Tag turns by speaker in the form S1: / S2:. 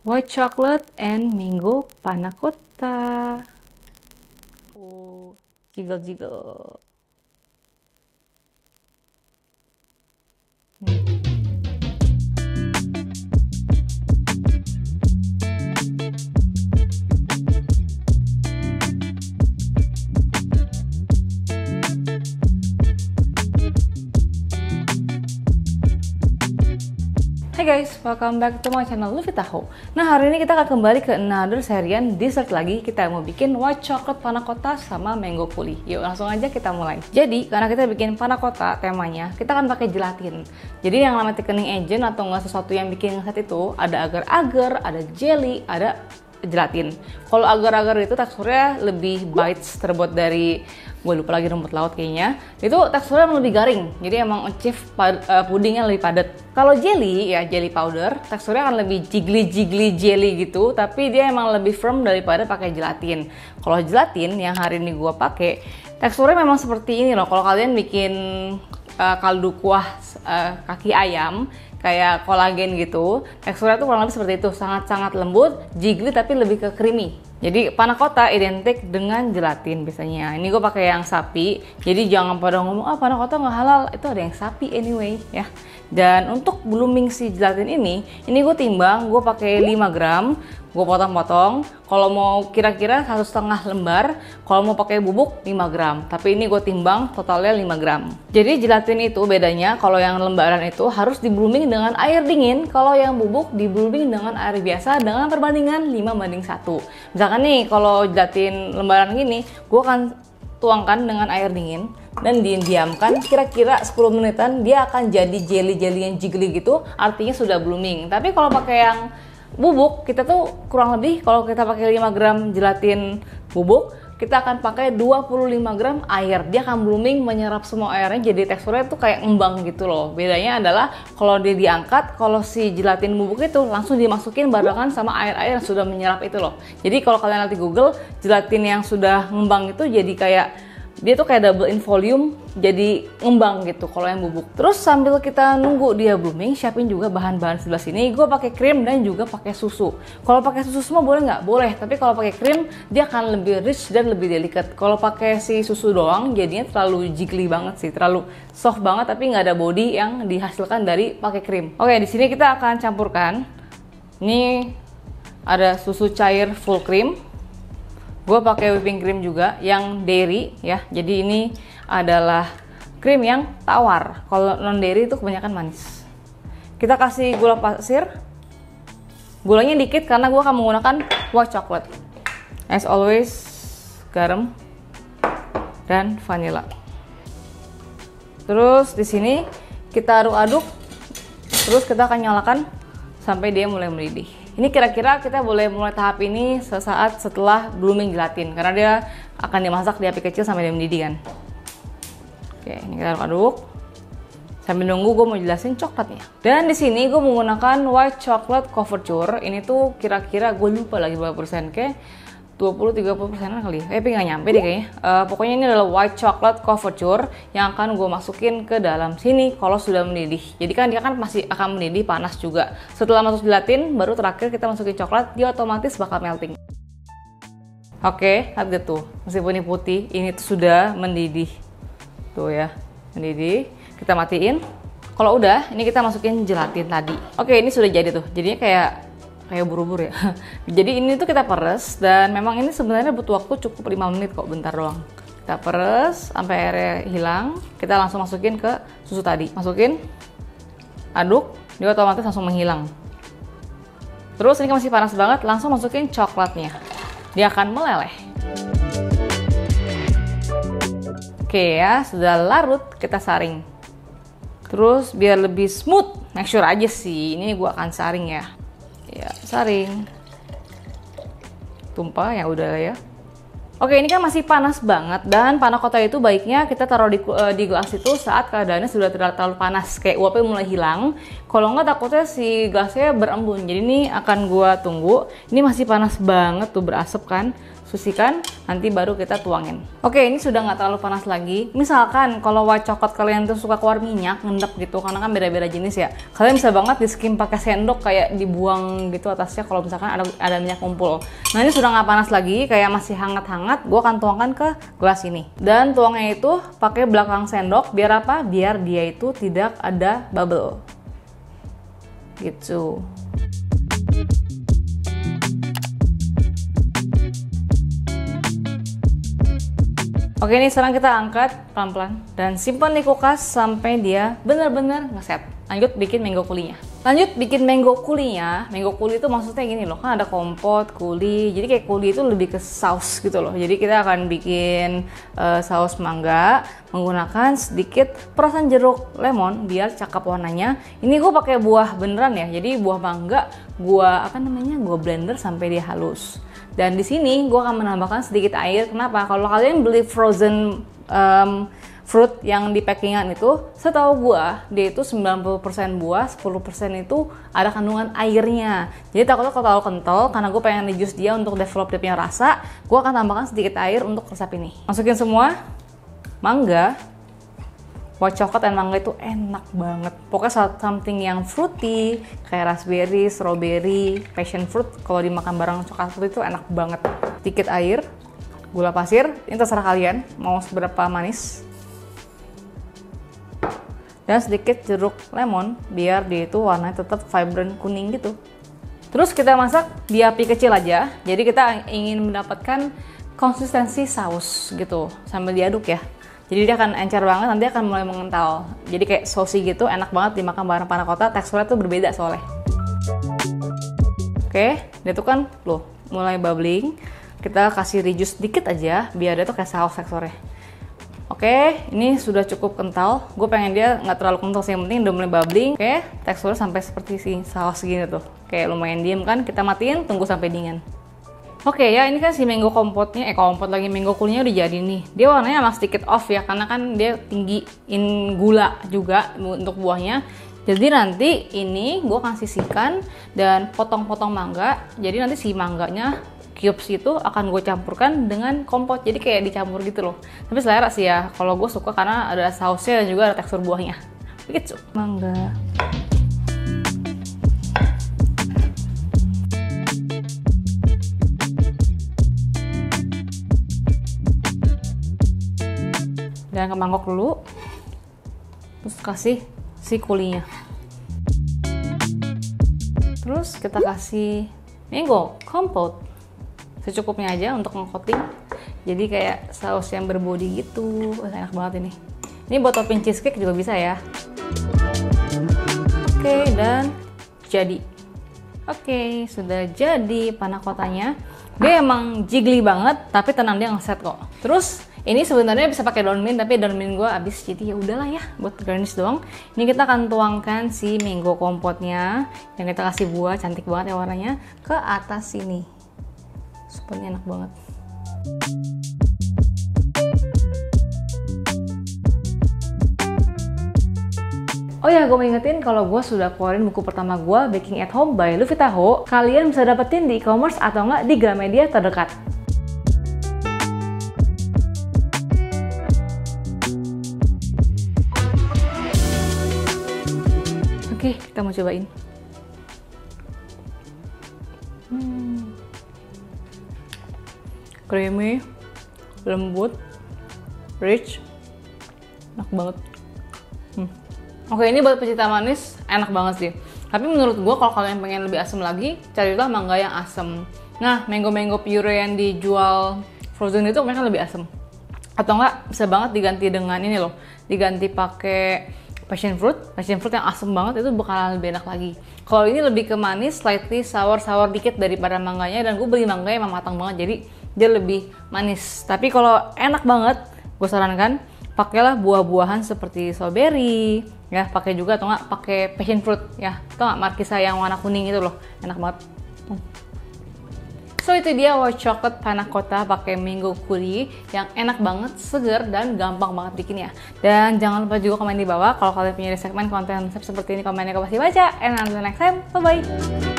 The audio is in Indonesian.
S1: White chocolate and mango panna cotta. Oh, jiggle-jiggle. Hai guys, welcome back to my channel Luffy Taho. Nah, hari ini kita akan kembali ke another serian dessert lagi. Kita mau bikin white chocolate panna cotta sama mango coulis. Yuk, langsung aja kita mulai. Jadi, karena kita bikin panna cotta temanya, kita akan pakai gelatin. Jadi, yang namanya thickening agent atau nggak sesuatu yang bikin ngeset itu, ada agar-agar, ada jelly, ada gelatin. Kalau agar-agar itu teksturnya lebih bites, terbuat dari gue lupa lagi rumput laut kayaknya. Itu teksturnya lebih garing, jadi emang achieve pudingnya lebih padat. Kalau jelly ya jelly powder, teksturnya akan lebih jiggly jelly gitu, tapi dia emang lebih firm daripada pakai gelatin. Kalau gelatin yang hari ini gue pakai, teksturnya memang seperti ini loh. Kalau kalian bikin kaldu kuah kaki ayam kayak kolagen gitu, teksturnya tuh kurang lebih seperti itu, sangat-sangat lembut, jiggly tapi lebih ke creamy. Jadi panna cotta identik dengan gelatin biasanya. Ini gue pakai yang sapi, jadi jangan pada ngomong panna cotta nggak halal, itu ada yang sapi anyway ya. Dan untuk blooming si gelatin ini gue timbang, gue pakai 5 gram, gue potong-potong. Kalau mau kira-kira 1,5 lembar, kalau mau pakai bubuk 5 gram. Tapi ini gue timbang totalnya 5 gram. Jadi gelatin itu bedanya, kalau yang lembaran itu harus di blooming dengan air dingin, kalau yang bubuk di blooming dengan air biasa dengan perbandingan 5:1. Misalkan nih kalau gelatin lembaran gini, gue akan tuangkan dengan air dingin dan diamkan kira-kira 10 menitan, dia akan jadi jelly-jelly yang jiggly gitu, artinya sudah blooming. Tapi kalau pakai yang bubuk, kita tuh kurang lebih, kalau kita pakai 5 gram gelatin bubuk, kita akan pakai 25 gram air. Dia akan blooming, menyerap semua airnya, jadi teksturnya tuh kayak ngembang gitu loh. Bedanya adalah kalau dia diangkat, kalau si gelatin bubuk itu langsung dimasukin barengan sama air-air yang sudah menyerap itu loh. Jadi kalau kalian nanti Google, gelatin yang sudah ngembang itu jadi kayak, dia tuh kayak double in volume, jadi ngembang gitu kalau yang bubuk. Terus sambil kita nunggu dia blooming, siapin juga bahan-bahan sebelah sini. Gue pakai krim dan juga pakai susu. Kalau pakai susu semua boleh nggak? Boleh. Tapi kalau pakai krim, dia akan lebih rich dan lebih delicate. Kalau pakai si susu doang, jadinya terlalu jiggly banget sih, terlalu soft banget, tapi nggak ada body yang dihasilkan dari pakai krim. Oke, di sini kita akan campurkan. Ini ada susu cair full cream. Gue pakai whipping cream juga yang dairy ya. Jadi ini adalah krim yang tawar. Kalau non dairy itu kebanyakan manis. Kita kasih gula pasir. Gulanya dikit karena gue akan menggunakan white chocolate. As always, garam dan vanilla. Terus di sini kita aduk-aduk. Terus kita akan nyalakan sampai dia mulai mendidih. Ini kira-kira kita boleh mulai tahap ini sesaat setelah blooming gelatin, karena dia akan dimasak di api kecil sampai dia mendidih kan. Oke, ini kita aduk. Sambil nunggu gue mau jelasin coklatnya. Dan di sini gue menggunakan white chocolate couverture. Ini tuh kira-kira gue lupa lagi berapa persen, kayak 20-30% kali. Tapi nggak nyampe deh kayaknya. Pokoknya ini adalah white chocolate couverture yang akan gue masukin ke dalam sini kalau sudah mendidih. Jadi kan dia kan masih akan mendidih panas juga. Setelah masuk gelatin, baru terakhir kita masukin coklat, dia otomatis bakal melting. Oke, lihat tuh. Meskipun ini putih, ini tuh sudah mendidih. Tuh ya, mendidih. Kita matiin. Kalau udah, ini kita masukin gelatin tadi. Oke, ini sudah jadi tuh. Jadinya kayak buru-buru ya. Jadi ini tuh kita peres, dan memang ini sebenarnya butuh waktu cukup 5 menit kok, bentar doang. Kita peres sampai airnya hilang. Kita langsung masukin ke susu tadi. Masukin, aduk, dia otomatis langsung menghilang. Terus ini masih panas banget, langsung masukin coklatnya. Dia akan meleleh. Oke ya, sudah larut, kita saring. Terus biar lebih smooth, make sure aja sih, ini gua akan saring ya. Ya, saring. Tumpah ya udah ya. Oke, ini kan masih panas banget, dan panna cotta itu baiknya kita taruh di gelas itu saat keadaannya sudah tidak terlalu panas, kayak uapnya mulai hilang. Kalau nggak takutnya si gelasnya berembun. Jadi ini akan gua tunggu. Ini masih panas banget tuh, berasap kan. Susikan, nanti baru kita tuangin. Oke, ini sudah nggak terlalu panas lagi. Misalkan kalau white coklat kalian tuh suka keluar minyak, ngendap gitu, karena kan beda-beda jenis ya. Kalian bisa banget di skim pakai sendok, kayak dibuang gitu atasnya kalau misalkan ada minyak kumpul. Nah ini sudah nggak panas lagi, kayak masih hangat-hangat. Gue akan tuangkan ke gelas ini. Dan tuangnya itu pakai belakang sendok, biar apa? Biar dia itu tidak ada bubble. Gitu. Oke, ini sekarang kita angkat pelan-pelan dan simpan di kulkas sampai dia benar-benar ngeset. Lanjut bikin mango coulis-nya. Lanjut bikin mango coulis-nya. Mango coulis itu maksudnya gini loh, kan ada kompot, coulis. Jadi kayak coulis itu lebih ke saus gitu loh. Jadi kita akan bikin saus mangga menggunakan sedikit perasan jeruk lemon biar cakep warnanya. Ini gue pakai buah beneran ya. Jadi buah mangga gua gua blender sampai dia halus. Dan di sini gue akan menambahkan sedikit air. Kenapa? Kalau kalian beli frozen fruit yang di packingan itu, setahu gue dia itu 90% buah, 10% itu ada kandungan airnya. Jadi takutnya kalau terlalu kental, karena gue pengen reduce dia untuk develop dia punya rasa, gue akan tambahkan sedikit air untuk resep ini. Masukin semua mangga. White coklat dan mangga itu enak banget. Pokoknya something yang fruity, kayak raspberry, strawberry, passion fruit. Kalau dimakan bareng coklat itu enak banget. Sedikit air, gula pasir, ini terserah kalian mau seberapa manis. Dan sedikit jeruk lemon, biar dia itu warnanya tetap vibrant kuning gitu. Terus kita masak di api kecil aja. Jadi kita ingin mendapatkan konsistensi saus gitu, sambil diaduk ya. Jadi dia akan encer banget, nanti akan mulai mengental. Jadi kayak saucy gitu, enak banget dimakan bareng panna cotta. Teksturnya tuh berbeda soalnya. Oke, dia tuh kan loh mulai bubbling. Kita kasih reduce dikit aja, biar dia tuh kayak saus teksturnya. Oke, ini sudah cukup kental. Gue pengen dia nggak terlalu kental sih, yang penting udah mulai bubbling. Oke, teksturnya sampai seperti si saus gini tuh. Kayak lumayan diem kan, kita matiin, tunggu sampai dingin. Oke ya, ini kan si mango kompotnya, kompot lagi mango coulis-nya udah jadi nih. Dia warnanya emang sedikit off ya, karena kan dia tinggiin gula juga untuk buahnya. Jadi nanti ini gue akan sisihkan dan potong-potong mangga. Jadi nanti si mangganya cubes itu akan gue campurkan dengan kompot. Jadi kayak dicampur gitu loh. Tapi selera sih ya, kalau gue suka karena ada sausnya dan juga ada tekstur buahnya. Begitu. Mangga. Dan ke mangkok dulu, terus kasih si coulis-nya. Terus kita kasih mango compote secukupnya aja untuk nge-coating. Jadi kayak saus yang berbody gitu. Enak banget ini. Ini buat topping cheesecake juga bisa ya. Oke, dan jadi. Oke, sudah jadi panna cottanya. Dia emang jiggly banget, tapi tenang, dia ngeset kok. Terus ini sebenarnya bisa pakai daun mint, tapi daun mint gue habis, jadi ya udahlah ya buat garnish doang. Ini kita akan tuangkan si mango kompotnya yang kita kasih buah, cantik banget ya warnanya, ke atas sini. Supaya enak banget. Oh ya, gue mau ingetin kalau gue sudah keluarin buku pertama gue, Baking at Home by Luffy Taho. Kalian bisa dapetin di e-commerce atau enggak di Gramedia terdekat. Oke, kita mau cobain. Creamy, lembut, rich, enak banget. Oke, ini buat pecinta manis enak banget sih. Tapi menurut gue kalau kalian pengen lebih asam lagi, carilah mangga yang asam. Nah, mango puree yang dijual frozen itu mereka lebih asam. Atau enggak bisa banget diganti dengan ini loh, diganti pakai passion fruit yang asam banget, itu bakalan lebih enak lagi. Kalau ini lebih ke manis, slightly sour dikit daripada mangganya, dan gue beli mangganya emang matang banget, jadi dia lebih manis. Tapi kalau enak banget, gue sarankan pakailah buah-buahan seperti strawberry, ya pakai juga, atau nggak pakai passion fruit, ya, atau nggak markisa yang warna kuning itu loh, enak banget. So itu dia white chocolate panna cotta pakai mango coulis yang enak banget, seger, dan gampang banget bikinnya. Dan jangan lupa juga komen di bawah kalau kalian punya segmen konten seperti ini, komennya aku pasti baca. And until next time, bye bye.